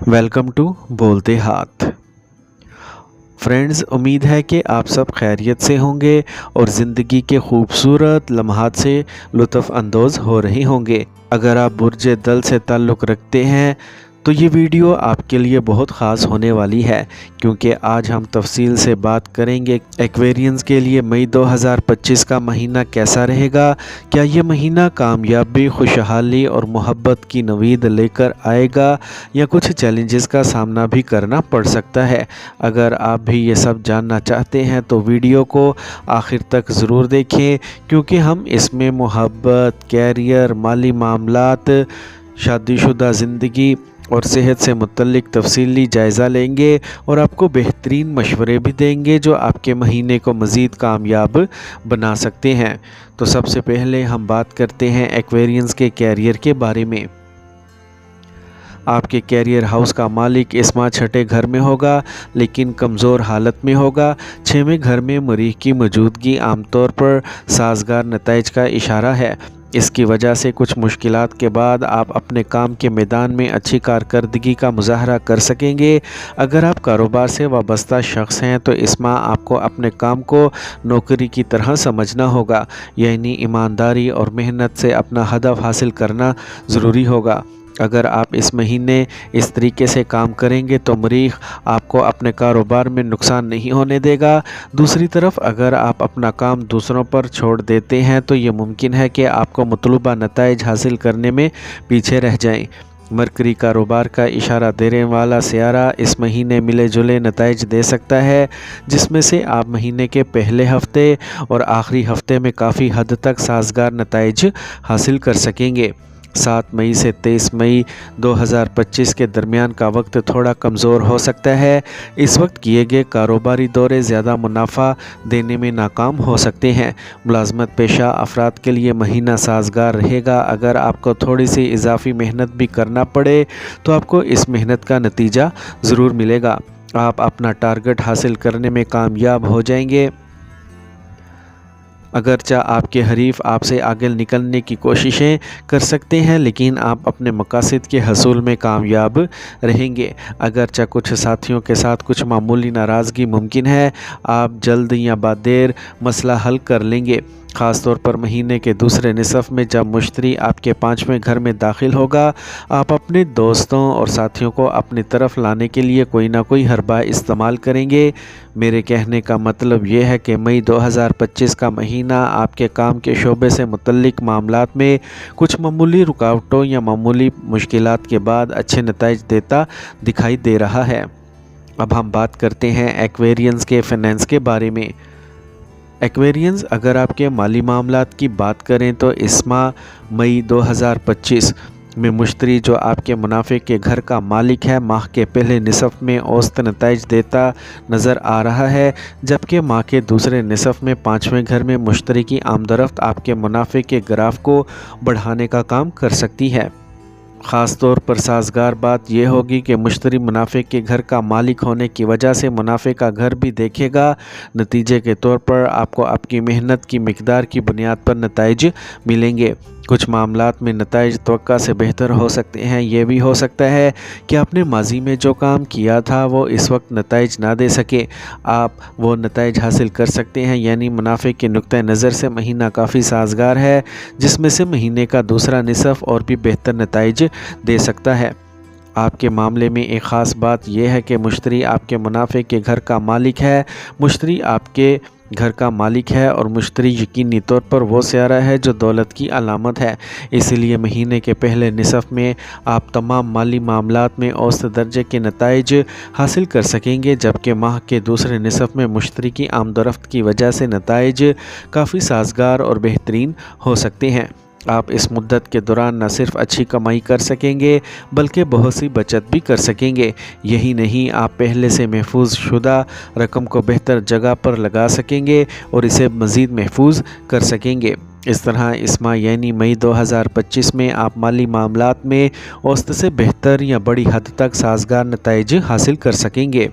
Welcome to बोलते हाथ। Friends, उम्मीद है कि आप सब खैरियत से होंगे और ज़िंदगी के खूबसूरत लम्हात से लुत्फ़ अंदोज़ हो रहे होंगे। अगर आप बुर्ज दल से ताल्लुक़ रखते हैं तो ये वीडियो आपके लिए बहुत ख़ास होने वाली है, क्योंकि आज हम तफसील से बात करेंगे एक्वेरियंस के लिए मई 2025 का महीना कैसा रहेगा। क्या ये महीना कामयाबी, खुशहाली और मोहब्बत की नवीद लेकर आएगा या कुछ चैलेंजेस का सामना भी करना पड़ सकता है। अगर आप भी ये सब जानना चाहते हैं तो वीडियो को आखिर तक ज़रूर देखें, क्योंकि हम इसमें मोहब्बत, कैरियर, माली मामलात, शादीशुदा ज़िंदगी और सेहत से मुतल्लिक तफसीली जायज़ा लेंगे और आपको बेहतरीन मशवरे भी देंगे जो आपके महीने को मज़ीद कामयाब बना सकते हैं। तो सबसे पहले हम बात करते हैं एक्वेरियंस के कैरियर के बारे में। आपके कैरियर हाउस का मालिक इस माह छठे घर में होगा, लेकिन कमज़ोर हालत में होगा। छठवें घर में मरीख की मौजूदगी आमतौर पर साजगार नताइज का इशारा है। इसकी वजह से कुछ मुश्किलात के बाद आप अपने काम के मैदान में अच्छी कारकर्दगी का मुजाहरा कर सकेंगे। अगर आप कारोबार से वाबस्ता शख्स हैं तो इस माह आपको अपने काम को नौकरी की तरह समझना होगा, यानी ईमानदारी और मेहनत से अपना हदफ हासिल करना ज़रूरी होगा। अगर आप इस महीने इस तरीके से काम करेंगे तो मरीख आपको अपने कारोबार में नुकसान नहीं होने देगा। दूसरी तरफ अगर आप अपना काम दूसरों पर छोड़ देते हैं तो ये मुमकिन है कि आपको मतलूबा नताइज हासिल करने में पीछे रह जाएं। मरकरी कारोबार का इशारा देने वाला सियारा इस महीने मिले जुले नताइज दे सकता है, जिसमें से आप महीने के पहले हफ्ते और आखिरी हफ्ते में काफ़ी हद तक साजगार नताइज हासिल कर सकेंगे। 7 मई से 23 मई 2025 के दरमियान का वक्त थोड़ा कमज़ोर हो सकता है। इस वक्त किए गए कारोबारी दौरे ज़्यादा मुनाफा देने में नाकाम हो सकते हैं। मुलाजमत पेशा अफराद के लिए महीना साजगार रहेगा। अगर आपको थोड़ी सी इजाफी मेहनत भी करना पड़े तो आपको इस मेहनत का नतीजा ज़रूर मिलेगा। आप अपना टारगेट हासिल करने में कामयाब हो जाएंगे। अगरचा आपके हरीफ आपसे आगे निकलने की कोशिशें कर सकते हैं, लेकिन आप अपने मकासद के हसूल में कामयाब रहेंगे। अगरचा कुछ साथियों के साथ कुछ मामूली नाराज़गी मुमकिन है, आप जल्द या बाद देर मसला हल कर लेंगे। ख़ास तौर पर महीने के दूसरे निसफ़ में जब मुश्तरी आपके 5वें घर में दाखिल होगा, आप अपने दोस्तों और साथियों को अपनी तरफ लाने के लिए कोई ना कोई हरबा इस्तेमाल करेंगे। मेरे कहने का मतलब ये है कि मई 2025 का महीना आपके काम के शोबे से मुतल्लिक मामलात में कुछ मामूली रुकावटों या मामूली मुश्किलात के बाद अच्छे नताइज देता दिखाई दे रहा है। अब हम बात करते हैं एक्वेरियंस के फाइनेंस के बारे में। एक्वेरियंस, अगर आपके माली मामलात की बात करें तो इस माह मई 2025 में मुश्तरी जो आपके मुनाफे के घर का मालिक है, माह के पहले निसफ़ में औसत नताइज देता नज़र आ रहा है, जबकि माह के दूसरे निसफ़ में 5वें घर में मुश्तरी की आमदरफ्त आपके मुनाफे के ग्राफ को बढ़ाने का काम कर सकती है। ख़ास तौर पर साजगार बात यह होगी कि मुश्तरी मुनाफे के घर का मालिक होने की वजह से मुनाफे का घर भी देखेगा। नतीजे के तौर पर आपको आपकी मेहनत की मिकदार की बुनियाद पर नताइज मिलेंगे। कुछ मामलात में नताइज तवक्का से बेहतर हो सकते हैं। ये भी हो सकता है कि आपने माजी में जो काम किया था वो इस वक्त नताइज ना दे सके, आप वो नताइज हासिल कर सकते हैं। यानी मुनाफे के नुक्ते नज़र से महीना काफ़ी साजगार है, जिसमें से महीने का दूसरा निसफ़ और भी बेहतर नताइज दे सकता है। आपके मामले में एक ख़ास बात यह है कि मुश्तरी आपके मुनाफे के घर का मालिक है। मुश्तरी आपके घर का मालिक है और मुश्तरी यकीनी तौर पर वो सियारा है जो दौलत की अलामत है। इसीलिए महीने के पहले निसफ़ में आप तमाम माली मामलात में औसत दर्जे के नताइज हासिल कर सकेंगे, जबकि माह के दूसरे निसफ़ में मुश्तरी की आमदरफ्त की वजह से नताइज काफ़ी साजगार और बेहतरीन हो सकते हैं। आप इस मुद्दत के दौरान न सिर्फ अच्छी कमाई कर सकेंगे बल्कि बहुत सी बचत भी कर सकेंगे। यही नहीं, आप पहले से महफूज शुदा रकम को बेहतर जगह पर लगा सकेंगे और इसे मज़ीद महफूज कर सकेंगे। इस तरह इस माह यानी मई 2025 में आप माली मामलात में औसत से बेहतर या बड़ी हद तक साजगार नताइज हासिल कर सकेंगे।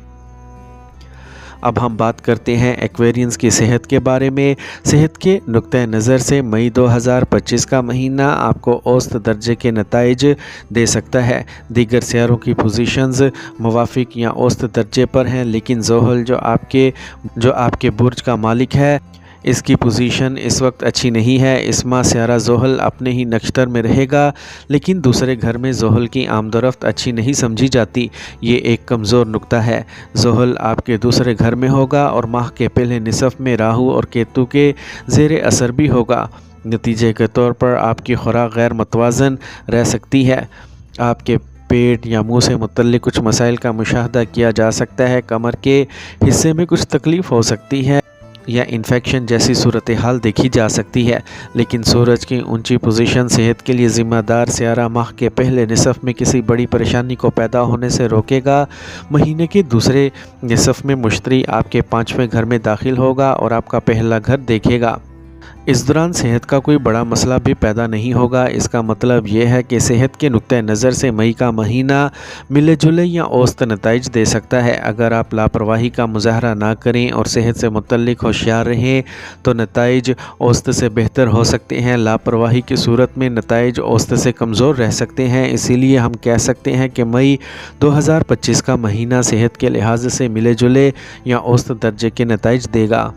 اب ہم بات کرتے ہیں ایکویرینز کی صحت کے بارے میں۔ صحت کے نقطہ نظر سے مئی 2025 کا مہینہ آپ کو اوسط درجے کے نتائج دے سکتا ہے۔ دیگر سیاروں کی پوزیشنز موافق یا اوسط درجے پر ہیں، لیکن زحل جو آپ کے برج کا مالک ہے، اس کی پوزیشن اس وقت اچھی نہیں ہے۔ اس ماہ سیارہ زحل اپنے ہی نکشتر میں رہے گا، لیکن دوسرے گھر میں زحل کی آمد و رفت اچھی نہیں سمجھی جاتی۔ یہ ایک کمزور نقطہ ہے۔ زحل آپ کے دوسرے گھر میں ہوگا اور ماہ کے پہلے نصف میں راہو اور کیتو کے زیر اثر بھی ہوگا۔ نتیجے کے طور پر آپ کی خوراک غیر متوازن رہ سکتی ہے۔ آپ کے پیٹ یا منہ سے متعلق کچھ مسائل کا مشاہدہ کیا جا سکتا ہے۔ کمر کے حصے میں کچھ تکلیف ہو سکتی ہے یا انفیکشن جیسی صورتحال دیکھی جا سکتی ہے، لیکن سورج کی اونچی پوزیشن صحت کے لیے ذمہ دار سیارہ ماہ کے پہلے نصف میں کسی بڑی پریشانی کو پیدا ہونے سے روکے گا۔ مہینے کے دوسرے نصف میں مشتری آپ کے 5ویں گھر میں داخل ہوگا اور آپ کا پہلا گھر دیکھے گا۔ اس دوران صحت کا کوئی بڑا مسئلہ بھی پیدا نہیں ہوگا۔ اس کا مطلب یہ ہے کہ صحت کے نقطہ نظر سے مئی کا مہینہ ملے جلے یا اوسط نتائج دے سکتا ہے۔ اگر آپ لاپرواہی کا مظاہرہ نہ کریں اور صحت سے متعلق ہوشیار رہیں تو نتائج اوسط سے بہتر ہو سکتے ہیں۔ لاپرواہی کی صورت میں نتائج اوسط سے کمزور رہ سکتے ہیں۔ اسی لیے ہم کہہ سکتے ہیں کہ مئی 2025 کا مہینہ صحت کے لحاظ سے ملے جلے یا اوسط درجے کے نتائج دے گا۔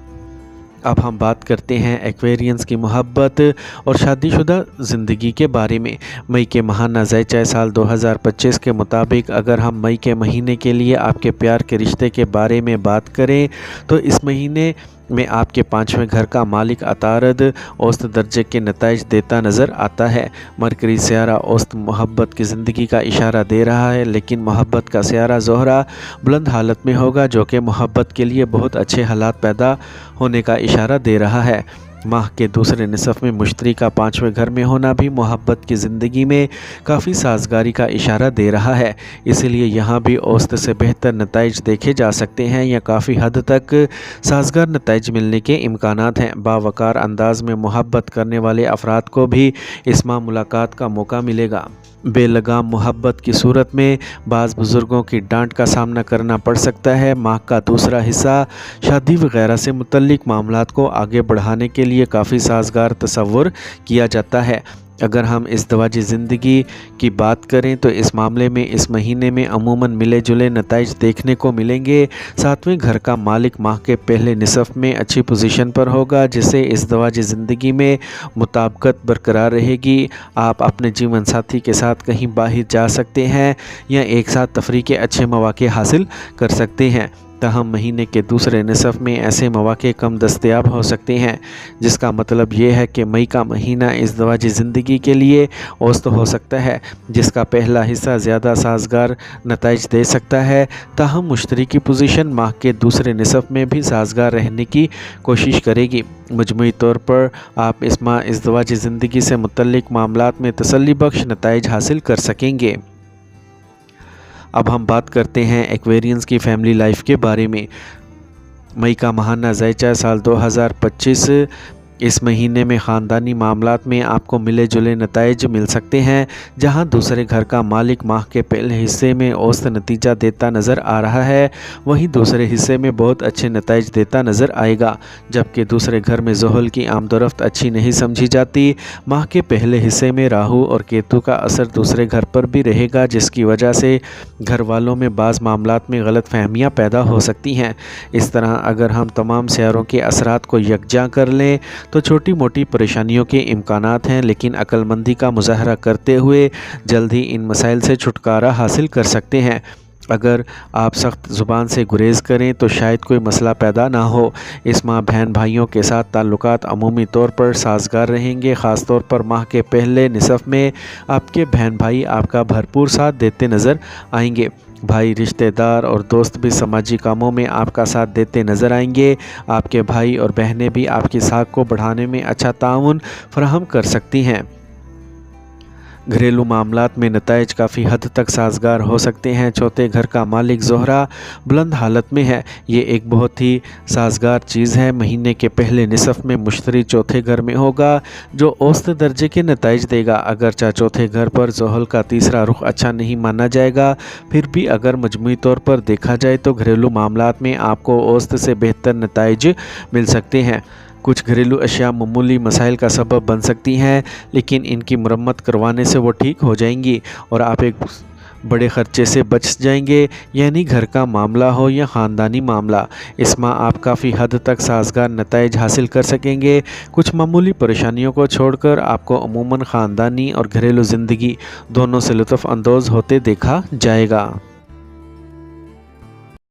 اب ہم بات کرتے ہیں ایکویرینز کی محبت اور شادی شدہ زندگی کے بارے میں۔ مئی کے ماہانہ ذیچہ سال 2025 کے مطابق اگر ہم مئی کے مہینے کے لیے آپ کے پیار کے رشتے کے بارے میں بات کریں تو اس مہینے میں آپ کے 5ویں گھر کا مالک عطارد اوسط درجے کے نتائج دیتا نظر آتا ہے۔ مرکری سیارہ اوسط محبت کی زندگی کا اشارہ دے رہا ہے، لیکن محبت کا سیارہ زہرہ بلند حالت میں ہوگا، جو کہ محبت کے لیے بہت اچھے حالات پیدا ہونے کا اشارہ دے رہا ہے۔ ماہ کے دوسرے نصف میں مشتری کا 5ویں گھر میں ہونا بھی محبت کی زندگی میں کافی سازگاری کا اشارہ دے رہا ہے، اس لیے یہاں بھی اوسط سے بہتر نتائج دیکھے جا سکتے ہیں یا کافی حد تک سازگار نتائج ملنے کے امکانات ہیں۔ باوقار انداز میں محبت کرنے والے افراد کو بھی اس ماہ ملاقات کا موقع ملے گا۔ بے لگام محبت کی صورت میں بعض بزرگوں کی ڈانٹ کا سامنا کرنا پڑ سکتا ہے۔ ماہ کا دوسرا حصہ شادی وغیرہ سے متعلق معاملات کو آگے بڑھانے کے لیے کافی سازگار تصور کیا جاتا ہے۔ اگر ہم ازدواجی زندگی کی بات کریں تو اس معاملے میں اس مہینے میں عموماً ملے جلے نتائج دیکھنے کو ملیں گے۔ 7ویں گھر کا مالک ماہ کے پہلے نصف میں اچھی پوزیشن پر ہوگا، جس سے ازدواجی زندگی میں مطابقت برقرار رہے گی۔ آپ اپنے جیون ساتھی کے ساتھ کہیں باہر جا سکتے ہیں یا ایک ساتھ تفریح کے اچھے مواقع حاصل کر سکتے ہیں۔ تاہم مہینے کے دوسرے نصف میں ایسے مواقع کم دستیاب ہو سکتے ہیں، جس کا مطلب یہ ہے کہ مئی کا مہینہ ازدواجی زندگی کے لیے اوسط ہو سکتا ہے، جس کا پہلا حصہ زیادہ سازگار نتائج دے سکتا ہے۔ تاہم مشتری کی پوزیشن ماہ کے دوسرے نصف میں بھی سازگار رہنے کی کوشش کرے گی۔ مجموعی طور پر آپ اس ماہ ازدواجی زندگی سے متعلق معاملات میں تسلی بخش نتائج حاصل کر سکیں گے۔ اب ہم بات کرتے ہیں ایکویرینز کی فیملی لائف کے بارے میں۔ مئی کا ماہانہ ذیچہ سال 2025 اس مہینے میں خاندانی معاملات میں آپ کو ملے جلے نتائج مل سکتے ہیں۔ جہاں دوسرے گھر کا مالک ماہ کے پہلے حصے میں اوسط نتیجہ دیتا نظر آ رہا ہے، وہیں دوسرے حصے میں بہت اچھے نتائج دیتا نظر آئے گا، جبکہ دوسرے گھر میں زحل کی آمد و رفت اچھی نہیں سمجھی جاتی۔ ماہ کے پہلے حصے میں راہو اور کیتو کا اثر دوسرے گھر پر بھی رہے گا، جس کی وجہ سے گھر والوں میں بعض معاملات میں غلط فہمیاں پیدا ہو سکتی ہیں۔ اس طرح اگر ہم تمام سیاروں کے اثرات کو یکجا کر لیں تو چھوٹی موٹی پریشانیوں کے امکانات ہیں، لیکن عقل مندی کا مظاہرہ کرتے ہوئے جلد ہی ان مسائل سے چھٹکارا حاصل کر سکتے ہیں۔ اگر آپ سخت زبان سے گریز کریں تو شاید کوئی مسئلہ پیدا نہ ہو۔ اس ماہ بہن بھائیوں کے ساتھ تعلقات عمومی طور پر سازگار رہیں گے، خاص طور پر ماہ کے پہلے نصف میں آپ کے بہن بھائی آپ کا بھرپور ساتھ دیتے نظر آئیں گے۔ بھائی، رشتہ دار اور دوست بھی سماجی کاموں میں آپ کا ساتھ دیتے نظر آئیں گے۔ آپ کے بھائی اور بہنیں بھی آپ کی ساکھ کو بڑھانے میں اچھا تعاون فراہم کر سکتی ہیں۔ घरेलू मामलात में नताइज काफ़ी हद तक साजगार हो सकते हैं। चौथे घर का मालिक ज़ोहरा बुलंद हालत में है, ये एक बहुत ही साजगार चीज़ है। महीने के पहले निसफ में मुश्तरी चौथे घर में होगा जो औसत दर्जे के नताइज देगा। अगरचे चौथे घर पर ज़ोहल का तीसरा रुख अच्छा नहीं माना जाएगा, फिर भी अगर मजमूई तौर पर देखा जाए तो घरेलू मामलात में आपको औसत से बेहतर नताइज मिल सकते हैं। कुछ घरेलू अशिया मामूली मसाइल का सबब बन सकती हैं, लेकिन इनकी मरम्मत करवाने से वो ठीक हो जाएंगी और आप एक बड़े ख़र्चे से बच जाएंगे। यानी घर का मामला हो या ख़ानदानी मामला, इसमें आप काफ़ी हद तक साजगार नताइज हासिल कर सकेंगे। कुछ मामूली परेशानियों को छोड़कर आपको अमूमन ख़ानदानी और घरेलू ज़िंदगी दोनों से लुत्फ़ अंदोज़ होते देखा जाएगा।